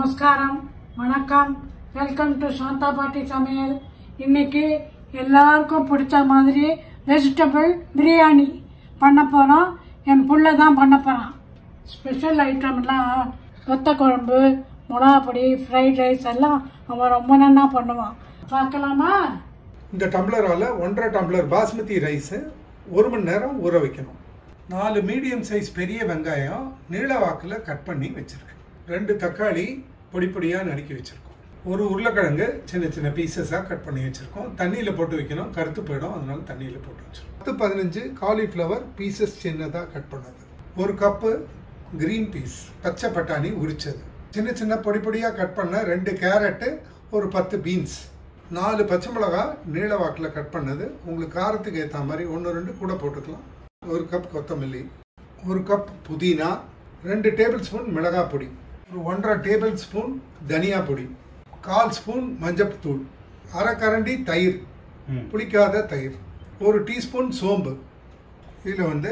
நமஸ்காரம், வணக்கம். Welcome to Shantha பாட்டி சமையல். இன்னைக்கு எல்லாருக்கும் பிடிச்ச மாதிரி வெஜிடபிள் பிரியாணி பண்ண போகிறோம். என் புள்ள தான் பண்ண போகிறான். ஸ்பெஷல் ஐட்டம்லாம் வத்த குழம்பு, மிளகாப்பொடி, ஃப்ரைட் ரைஸ் எல்லாம் அவன் ரொம்ப நல்லா பண்ணுவான். பார்க்கலாமா? இந்த டம்ளரால் 1.5 டம்ளர் பாஸ்மதி ரைஸு 1 மணி நேரம் ஊற வைக்கணும். 4 மீடியம் சைஸ் பெரிய வெங்காயம் நீள வாக்கில் கட் பண்ணி வச்சுருக்கேன். 2 தக்காளி பொடி பொடியாக நறுக்கி வச்சுருக்கோம். ஒரு உருளைக்கிழங்கு சின்ன சின்ன பீசஸாக கட் பண்ணி வச்சுருக்கோம். தண்ணியில் போட்டு வைக்கணும், கருத்து போயிடும், அதனால தண்ணியில் போட்டு வச்சுருக்கோம். 10-15 காலிஃப்ளவர் பீசஸ் சின்னதாக கட் பண்ணது. 1 கப்பு கிரீன் பீஸ் பச்சை பட்டாணி உரிச்சது. சின்ன சின்ன பொடி பொடியாக கட் பண்ண 2 கேரட்டு, ஒரு 10 பீன்ஸ், 4 பச்சை மிளகா நீள வாக்கில் கட் பண்ணது. உங்களுக்கு காரத்துக்கு ஏற்ற மாதிரி 1-2 கூட போட்டுக்கலாம். 1 கப் கொத்தமல்லி, 1 கப் புதினா, 2 டேபிள் ஸ்பூன் மிளகாய் பொடி, 1.5 டேபிள் ஸ்பூன் தனியா பொடி, 1/4 ஸ்பூன் மஞ்சள்தூள், 1/2 கரண்டி தயிர், புளிக்காத தயிர், 1 டீஸ்பூன் சோம்பு. இதில்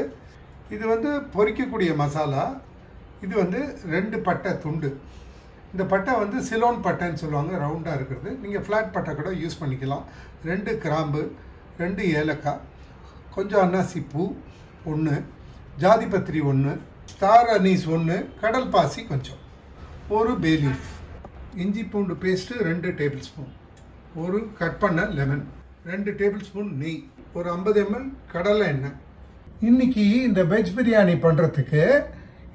இது பொரிக்கக்கூடிய மசாலா. இது 2 பட்டை துண்டு. இந்த பட்டை சிலோன் பட்டைன்னு சொல்லுவாங்க, ரவுண்டாக இருக்கிறது. நீங்கள் ஃப்ளாட் பட்டை கூட யூஸ் பண்ணிக்கலாம். 2 கிராம்பு, 2 ஏலக்காய், கொஞ்சம் அன்னாசி பூ 1, ஜாதி பத்திரி 1, ஸ்டார் அனீஸ் 1, கடல் பாசி கொஞ்சம், 1 பே லீஃப், இஞ்சி பூண்டு பேஸ்ட்டு 2 டேபிள் ஸ்பூன், 1 கட் பண்ண லெமன், 2 டேபிள் ஸ்பூன் நெய், ஒரு 50 ml கடலை எண்ணெய். இன்னைக்கு இந்த வெஜ் பிரியாணி பண்ணுறதுக்கு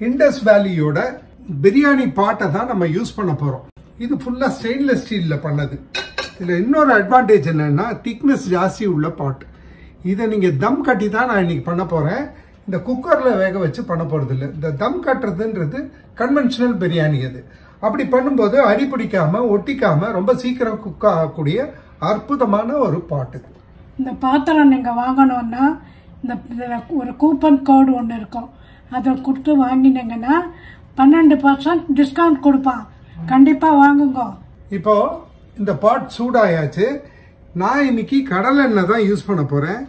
இண்டஸ் வேலியோட பிரியாணி பாட்டை தான் நம்ம யூஸ் பண்ண போகிறோம். இது ஃபுல்லாக ஸ்டெயின்லெஸ் ஸ்டீலில் பண்ணது. இதில் இன்னொரு அட்வான்டேஜ் என்னென்னா திக்னஸ் ஜாஸ்தி உள்ள பாட். இதை நீங்கள் தம் கட்டி தான் நான் இன்னைக்கு பண்ண போகிறேன். இந்த குக்கரில் வேக வச்சு பண்ண போகிறது இல்லை. இந்த தம் கட்டுறதுன்றது கன்வென்ஷனல் பிரியாணி. அது அப்படி பண்ணும்போது அடி பிடிக்காம ஒட்டிக்காம ரொம்ப சீக்கிரம் குக் ஆகக்கூடிய அற்புதமான ஒரு பாட்டு. இந்த பாத்திரம் நீங்கள் வாங்கணும்னா இந்த ஒரு கூப்பன் கோடு ஒன்று இருக்கும். அதை கொடுத்து வாங்கினீங்கன்னா 12% டிஸ்கவுண்ட் கொடுப்பான். கண்டிப்பாக வாங்குங்க. இப்போ இந்த பாட் சூடாயாச்சு. நான் இன்னைக்கு கடலை எண்ணெய் தான் யூஸ் பண்ண போகிறேன்.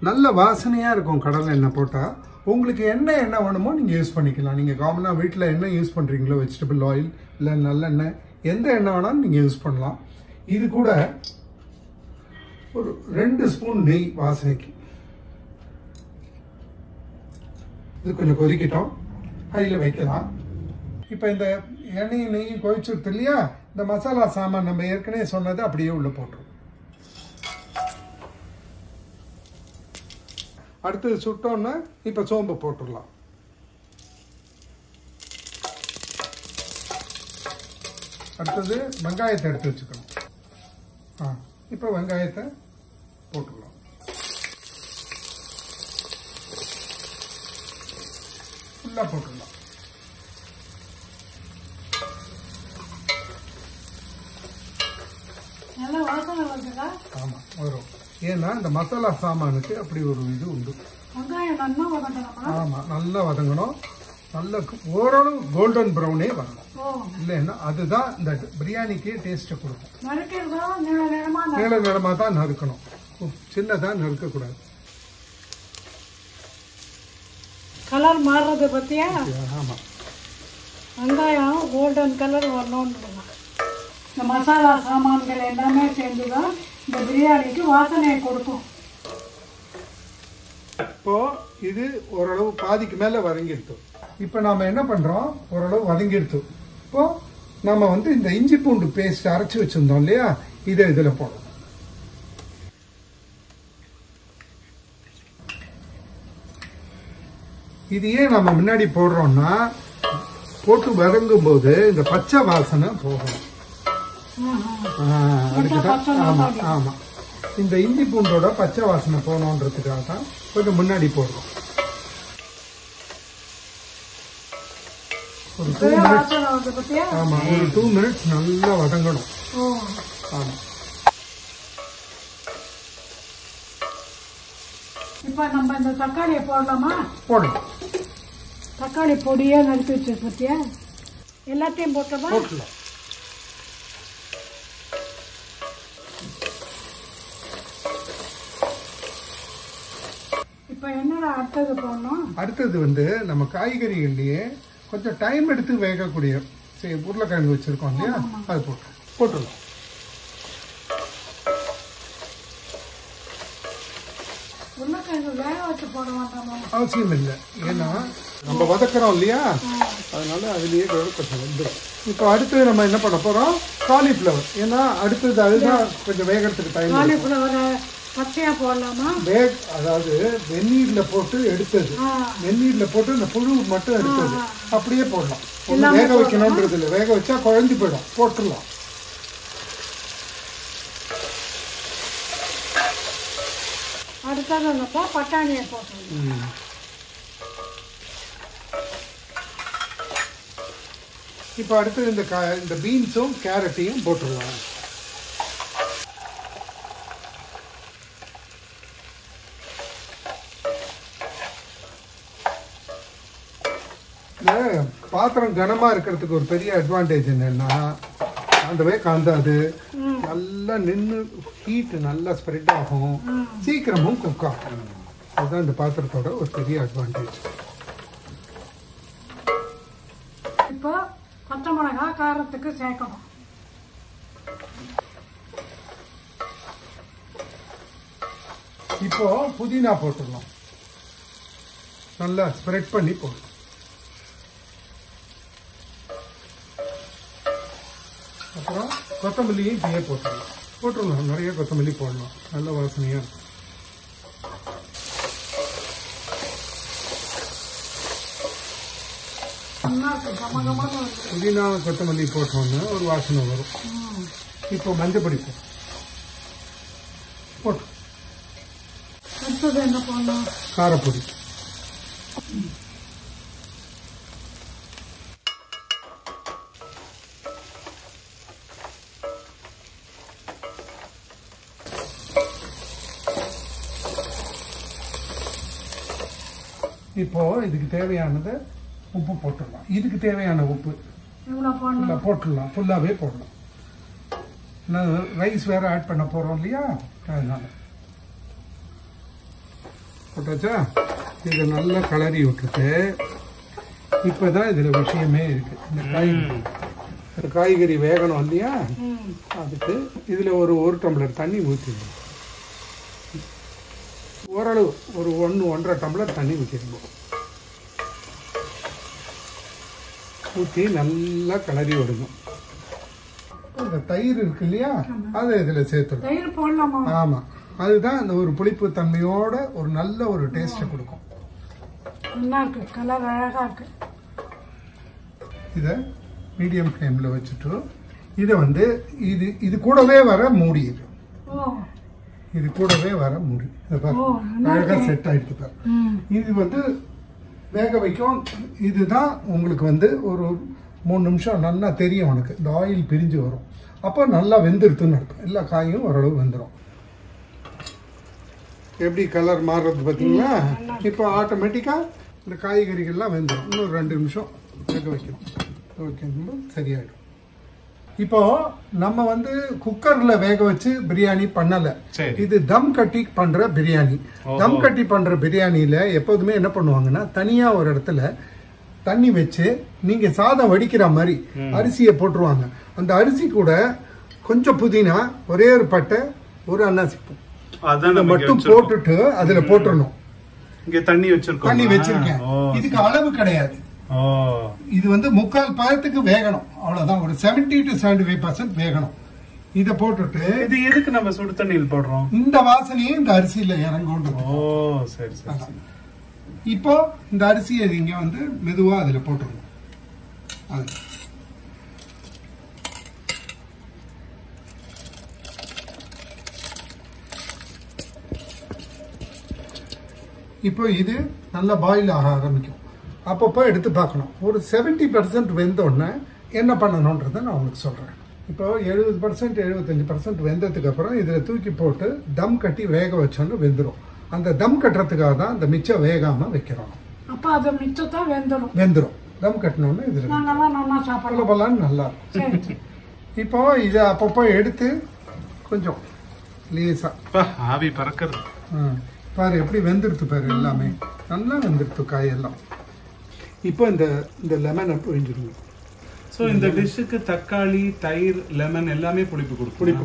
நல்ல வாசனையாக இருக்கும் கடலை எண்ணெய் போட்டால். உங்களுக்கு என்ன எண்ணெய் வேணுமோ நீங்கள் யூஸ் பண்ணிக்கலாம். நீங்கள் காமனாக வீட்டில் என்ன யூஸ் பண்ணுறீங்களோ, வெஜிடபிள் ஆயில் இல்லை நல்லெண்ணெய், எந்த எண்ணெய் வேணாலும் நீங்கள் யூஸ் பண்ணலாம். இது கூட ஒரு 2 ஸ்பூன் நெய் வாசனைக்கு. இது கொஞ்சம் கொதிக்கிட்டோம், கையில் வைக்கலாம். இப்போ இந்த எண்ணெயும் நெய்யும் கொதிச்சுடுது இல்லையா? இந்த மசாலா சாமான் நம்ம ஏற்கனவே சொன்னது அப்படியே உள்ள போட்டுரும். அடுத்தது சுட்டோன்னா இப்போ சோம்பு போட்டுடலாம். அடுத்தது வெங்காயத்தை எடுத்து வச்சுக்கணும். இப்போ வெங்காயத்தை போட்டுடலாம். ஃபுல்லாக போட்டுடலாம். நல்லா வாசனை வருதுங்களா? ஆமாம், வரும். ஏன்னா இந்த மசாலா சாமானுக்கு அப்படி ஒரு இது உண்டு. வெங்காயம் நல்லா வதங்கணுமா? ஆமாம், நல்லா வதங்கணும். நல்ல ஓரளவு கோல்டன் ப்ரௌனே வரணும். இல்லைன்னா அதுதான் இந்த பிரியாணிக்கு டேஸ்ட்டை கொடுக்கும். நீள நிறமாக தான் நறுக்கணும், சின்னதாக நறுக்கக்கூடாது. கலர் மாறுறது பற்றியா? ஆமாம், வெங்காயம் கோல்டன் கலர் வரணும்னு. இந்த மசாலா சாமான்கள் எல்லாமே சேர்ந்து தான் இந்த பிரியாணிக்கு வாசனையை கொடுக்கும். இப்போ இது ஓரளவு பாதிக்கு மேலே வதங்கிடுத்து. இப்போ நாம் என்ன பண்ணுறோம், ஓரளவு வதங்கிடுத்து. இப்போ நம்ம இந்த இஞ்சி பூண்டு பேஸ்ட் அரைச்சி வச்சுருந்தோம் இல்லையா, இதை இதில் போடுறோம். இது ஏன் நம்ம முன்னாடி போடுறோம்னா, போட்டு வதங்கும் போது இந்த பச்சை வாசனை போகணும். அதுக்குதான். ஆமா ஆமா, இந்த இஞ்சி பூண்டோட பச்சை வாசனை போகணுன்றதுக்காக தான் கொஞ்சம் முன்னாடி போடுறோம். ஒரு 2 மினிட்ஸ். ஆமா, ஒரு 2 மினிட்ஸ் நல்லா வதங்கணும். ஆமா. இப்ப நம்ம இந்த தக்காளியை போடலாமா? போடலாம். தக்காளி பொடியா நறுக்கி வச்சு பத்தியா எல்லாத்தையும் போட்டோமா? போட்டலாம். இப்ப என்னடா அடுத்தது போடணும்? அடுத்தது நம்ம காய்கறிகள்லயே கொஞ்சம் டைம் எடுத்து வேகக்கூடிய சரி உருளைக்கிழங்கு வச்சுருக்கோம் இல்லையா, அது போட்டுடலாம். அவசியம் இல்லை, ஏன்னா நம்ம வதக்குறோம் இல்லையா, அதனால அதுலேயே கொஞ்சம் வந்துடும். இப்போ அடுத்தது நம்ம என்ன பண்ண போகிறோம், காலிஃப்ளவர். ஏன்னா அடுத்தது அதுதான் கொஞ்சம் வேகிறதுக்கு டைம். பச்சையா போடலாமா? அதாவது வெந்நீரில் போட்டு எடுத்தது, வெந்நீரில் போட்டு இந்த புழு மட்டும் எடுத்தது அப்படியே போடலாம். ஒன்றும் வேக வைக்கணுன்றது இல்லை, வேக வச்சா குழஞ்சி போயிடும், போட்டுடலாம். அடுத்தது பட்டாணியை போட்டுருவோம். இப்போ அடுத்தது இந்த பீன்ஸும் கேரட்டையும் போட்டுருவோம். பாத்திரம் கனமா இருக்கிறதுக்கு ஒரு பெரிய அட்வான்டேஜ் என்னன்னா, காந்தாது, நல்லா நின்று ஹீட் நல்லா ஸ்ப்ரெட் ஆகும், சீக்கிரமும் குக் ஆகும். அதுதான் இந்த பாத்திரத்தோட ஒரு பெரிய அட்வான்டேஜ். இப்போ பச்சை மிளகாய் காரத்துக்கு சேர்க்கணும். இப்போ புதினா போட்டுடலாம், நல்லா ஸ்ப்ரெட் பண்ணி போடணும். அப்புறம் கொத்தமல்லியும் இப்படியே போட்டுடலாம், நிறைய கொத்தமல்லி போடலாம், நல்ல வாசனையா இருக்கும். புதினா கொத்தமல்லி போட்டோம்னா ஒரு வாசனை வரும். இப்போ மஞ்சப்பொடி போட்டு என்ன பண்ணணும், காரப்பொடி. இப்போ இதுக்கு தேவையானது உப்பு போட்டுடலாம். இதுக்கு தேவையான உப்பு போட்டுடலாம், ஃபுல்லாவே போடலாம். ரைஸ் வேற ஆட் பண்ண போறோம் இல்லையா, அதனால போட்டாச்சா. இதை நல்லா கலரி விட்டுட்டு இப்பதான் இதுல விஷயமே இருக்கு. இந்த காய்கறி வேகணும் இல்லையா, அதுக்கு இதுல ஒரு டம்ளர் தண்ணி ஊற்றிடணும். ஓரளவு ஒரு 1-1.5 டம்ளர் தண்ணி ஊற்றிடணும். ஊற்றி நல்லா கிளறி விடணும். இந்த தயிர் இருக்கு இல்லையா, அதை இதுல சேர்த்துடணும். ஆமா, அதுதான் அந்த ஒரு புளிப்பு தன்மையோட ஒரு நல்ல ஒரு டேஸ்ட் கொடுக்கும். கலர் அழகா இருக்கு. இத மீடியம் ஃப்ளேம்ல வச்சுட்டு இதை இது கூடவே வர மூடி, இது கூடவே வர மூடி அழகா செட் ஆயிடுச்சு பாரு. இது வேக வைக்கும். இதுதான் உங்களுக்கு ஒரு 3 நிமிஷம் நல்லா தெரியும் உனக்கு, இந்த ஆயில் பிரிஞ்சு வரும். அப்போ நல்லா வெந்துருத்துன்னு இருக்கும், எல்லா காயும் ஓரளவு வெந்துடும். எப்படி கலர் மாறுறது பார்த்தீங்களா? இப்போ ஆட்டோமேட்டிக்கா இந்த காய்கறிகள்லாம் வெந்துடும். இன்னும் 2 நிமிஷம் வேக வைக்கணும், வைக்கணும் சரியாயிடும். இப்போ நம்ம குக்கர்ல வேக வச்சு பிரியாணி பண்ணல, இது தம் கட்டி பண்ற பிரியாணி. தம் கட்டி பண்ற பிரியாணியில எப்போதுமே என்ன பண்ணுவாங்கன்னா, தனியா ஒரு இடத்துல தண்ணி வச்சு நீங்க சாதம் வடிக்கிற மாதிரி அரிசியை போட்டுருவாங்க. அந்த அரிசி கூட கொஞ்சம் புதினா, ஒரே ஒரு பட்டை, ஒரு அன்னாசி பூ மட்டும் போட்டுட்டு அதுல போட்டுறணும். இங்க தண்ணி வச்சிருக்கேன். இதுக்கு அளவு கிடையாது. இது 3/4 பாயத்துக்கு வேகணும், அவ்வளவுதான். ஒரு 70 to 75% வேகணும். இத போட்டுட்டு இது எதுக்கு நம்ம சுடு தண்ணியில் போடுறோம்? இந்த வாசனையும் இந்த அரிசியில இறங்கும். சரி. இப்போ இந்த அரிசியை இங்க மெதுவா அதுல போட்டுருணும். இப்போ இது நல்லா பாயில் ஆக ஆரம்பிக்கும். அப்பப்போ எடுத்து பார்க்கணும். ஒரு 70% வெந்தோடனே என்ன பண்ணணுன்றதை நான் உங்களுக்கு சொல்கிறேன். இப்போ 70% 75% வெந்ததுக்கு அப்புறம் இதில் தூக்கி போட்டு தம் கட்டி வேக வச்சோன்னு வெந்துடும். அந்த தம் கட்டுறதுக்காக தான் இந்த மிச்சம் வேகாமல் வைக்கிறோம். அப்போ அது மிச்சத்தான் வெந்துடும். தம் கட்டினோன்னு இதில் சாப்பிடலாம், நல்லா இருக்கும். இப்போ இதை அப்பப்போ எடுத்து கொஞ்சம் லேசா ஆவி பறக்கிறது பாரு, எப்படி வெந்துடுத்து பாரு, எல்லாமே நல்லா வெந்துடுத்து காயெல்லாம். இப்போ இந்த லெமனை பிழிஞ்சிருங்க. ஸோ இந்த டிஷ்ஷுக்கு தக்காளி தயிர் லெமன் எல்லாமே புளிப்பு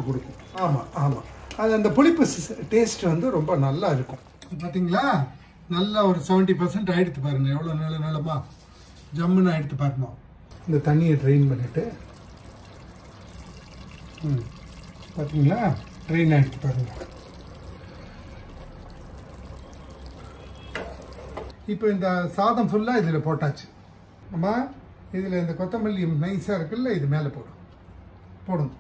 கொடுக்கும். ஆமாம் ஆமாம், அது அந்த புளிப்பு டேஸ்ட் வந்து ரொம்ப நல்லா இருக்கும். பார்த்தீங்களா, நல்லா ஒரு 70% ஆகிடுத்து பாருங்கள். எவ்வளோ நிலமா ஜம்முன்னு ஆகிடுத்து பாருங்க. இந்த தண்ணியை ட்ரெயின் பண்ணிவிட்டு பார்த்தீங்களா, ட்ரெயின் ஆகிடுத்து பாருங்கள். இப்போ இந்த சாதம் ஃபுல்லாக இதில் போட்டாச்சு. அம்மா, இதில் இந்த கொத்தமல்லி நைஸாக இருக்குல்ல, இது மேலே போடும்.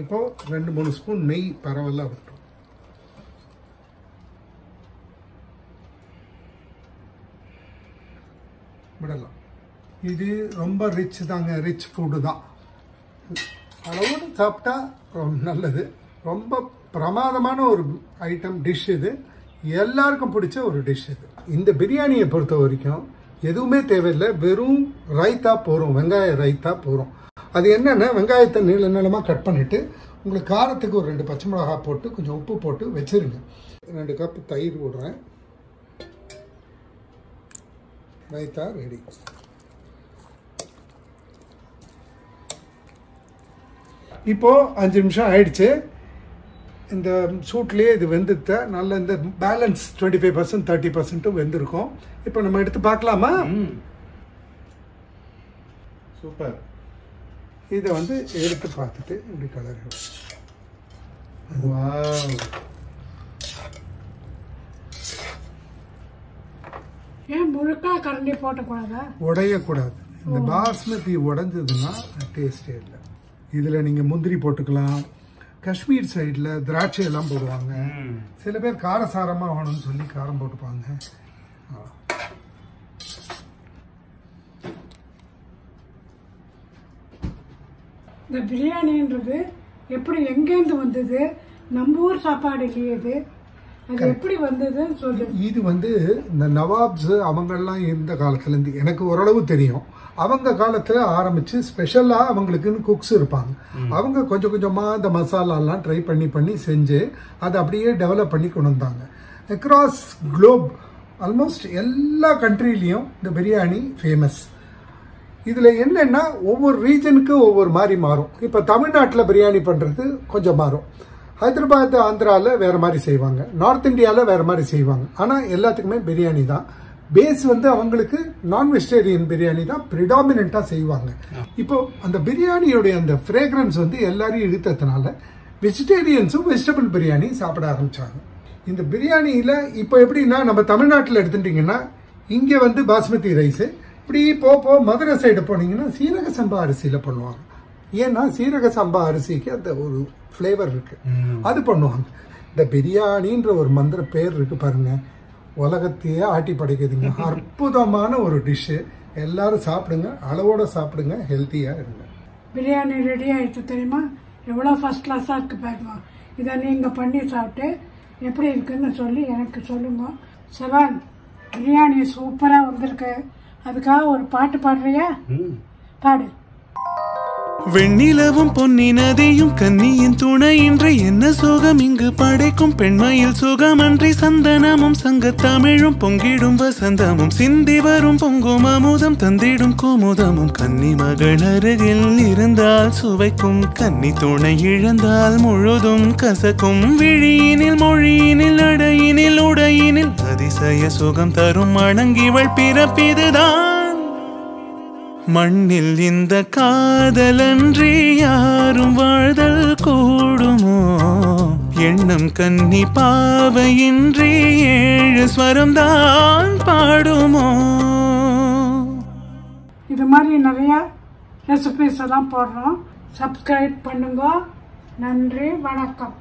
இப்போது 2-3 ஸ்பூன் நெய் பரவாயில்ல விட்டோம். விடலாம். இது ரொம்ப ரிச் தாங்க, ரிச் ஃபுட்டு தான். அளவோடு சாப்பிட்டா ரொம்ப நல்லது. ரொம்ப பிரமாதமான ஒரு ஐட்டம், டிஷ் இது. எல்லாருக்கும் பிடிச்ச ஒரு டிஷ் இது. இந்த பிரியாணியை பொறுத்த வரைக்கும் எதுவுமே தேவையில்லை, வெறும் ரைத்தா போகிறோம், வெங்காய ரைத்தா போகிறோம். அது என்னென்னா, வெங்காயத்தை நீளமாக கட் பண்ணிவிட்டு உங்களுக்கு காரத்துக்கு ஒரு 2 பச்சை மிளகாய் போட்டு கொஞ்சம் உப்பு போட்டு வச்சுருங்க. 2 கப் தயிர் விடுறேன். ரைத்தா ரெடி. இப்போது 5 நிமிஷம் ஆயிடுச்சு. இந்த சூட்லேயே இது வெந்துட்ட நல்ல இந்த பேலன்ஸ் 25% 30% வெந்திருக்கும். இப்போ நம்ம எடுத்து பார்க்கலாமா? சூப்பர். இதை வந்து எடுத்து பார்த்துட்டு இப்படி கலர் ஏன் முழுக்கா கரண்டி போட்டக்கூடாதா? உடையக்கூடாது. இந்த பாஸ்மதி உடைஞ்சதுன்னா டேஸ்டே இல்லை. இதில் நீங்கள் முந்திரி போட்டுக்கலாம். காஷ்மீர் சைடில் திராட்சை எல்லாம் போடுவாங்க. சில பேர் காரசாரமாக வேணும்னு சொல்லி காரம் போட்டுப்பாங்க. இந்த பிரியாணின்றது எப்படி எங்கேருந்து வந்தது? நம்ம ஊர் சாப்பாடு இல்லையே இது, அது எப்படி வந்ததுன்னு சொல்லு. இது வந்து இந்த நவாப்ஸ் அவங்கெல்லாம் இருந்த காலத்துலேருந்து எனக்கு ஓரளவு தெரியும். அவங்க காலத்தில் ஆரம்பித்து ஸ்பெஷலாக அவங்களுக்குன்னு குக்ஸ் இருப்பாங்க. அவங்க கொஞ்சம் கொஞ்சமாக இந்த மசாலாலாம் ட்ரை பண்ணி செஞ்சு அதை அப்படியே டெவலப் பண்ணி கொண்டு வந்தாங்க. அக்ராஸ் குளோப் ஆல்மோஸ்ட் எல்லா கண்ட்ரிலையும் இந்த பிரியாணி ஃபேமஸ். இதில் என்னென்னா, ஒவ்வொரு ரீஜனுக்கு ஒவ்வொரு மாதிரி மாறும். இப்போ தமிழ்நாட்டில் பிரியாணி பண்ணுறது கொஞ்சம் மாறும். ஹைதராபாத், ஆந்திராவில் வேறு மாதிரி செய்வாங்க. நார்த் இந்தியாவில் வேறு மாதிரி செய்வாங்க. ஆனால் எல்லாத்துக்குமே பிரியாணி தான் பேஸ். வந்து அவங்களுக்கு நான் வெஜிடேரியன் பிரியாணி தான் ப்ரிடாமினண்ட்டாக செய்வாங்க. இப்போ அந்த பிரியாணியோடைய அந்த ஃப்ரேக்ரன்ஸ் வந்து எல்லாரையும் இழுத்ததுனால வெஜிடேரியன்ஸும் வெஜிடபிள் பிரியாணி சாப்பிட ஆரம்பித்தாங்க. இந்த பிரியாணியில் இப்போ எப்படின்னா, நம்ம தமிழ்நாட்டில் எடுத்துட்டிங்கன்னா இங்கே வந்து பாஸ்மதி ரைஸு, இப்படி போ மதுரை சைடு போனீங்கன்னா சீரக சம்பா அரிசியில் பண்ணுவாங்க. ஏன்னா சீரக சம்பா அரிசிக்கு அந்த ஒரு ஃப்ளேவர் இருக்கு, அது பண்ணுவாங்க. இந்த பிரியாணின்ற ஒரு மந்திர பேர் இருக்கு பாருங்க, உலகத்தையே ஆட்டி படைக்குதுங்க. அற்புதமான ஒரு டிஷ்ஷு. எல்லாரும் சாப்பிடுங்க, அளவோட சாப்பிடுங்க, ஹெல்த்தியாக இருங்க. பிரியாணி ரெடி ஆயிடுச்சு தெரியுமா? எவ்வளோ ஃபர்ஸ்ட் கிளாஸாக இருக்கு பாருங்க. இதை நீங்கள் பண்ணி சாப்பிட்டு எப்படி இருக்குன்னு சொல்லி எனக்கு சொல்லுங்க. செவன், பிரியாணி சூப்பராக வந்திருக்கு. அதுக்காக ஒரு பாட்டு பாடுறியா? பாடு. வெண்ணிலவும் பொன்னி நதியும் கன்னியின் துணையின்றி என்ன சுகம் இங்கு படைக்கும் பெண்மையில் சுகமன்றி சந்தனமும் சங்க தமிழும் பொங்கிடும் வசந்தமும் சிந்தி வரும் பொங்கும் அமுதம் தந்திடும் குமுதமும் கன்னி மகள் அருகில் இருந்தால் சுவைக்கும் கன்னி துணை இழந்தால் முழுதும் கசக்கும் விழியினில் மொழியினில் நடையினில் உடையினில் அதிசய சுகம் தரும் மணங்கிவள் பிறப்பிதுதான். மண்ணில் இந்த காதலன்றி யாரும் வாழ்தல் கூடுமோ? எண்ணம் கன்னி பாவையின்றி 7 ஸ்வரம் தான் பாடுமோ? இது மாதிரி நிறைய ரெசிபிஸ் எல்லாம் போடுறோம். சப்ஸ்கிரைப் பண்ணுங்க. நன்றி, வணக்கம்.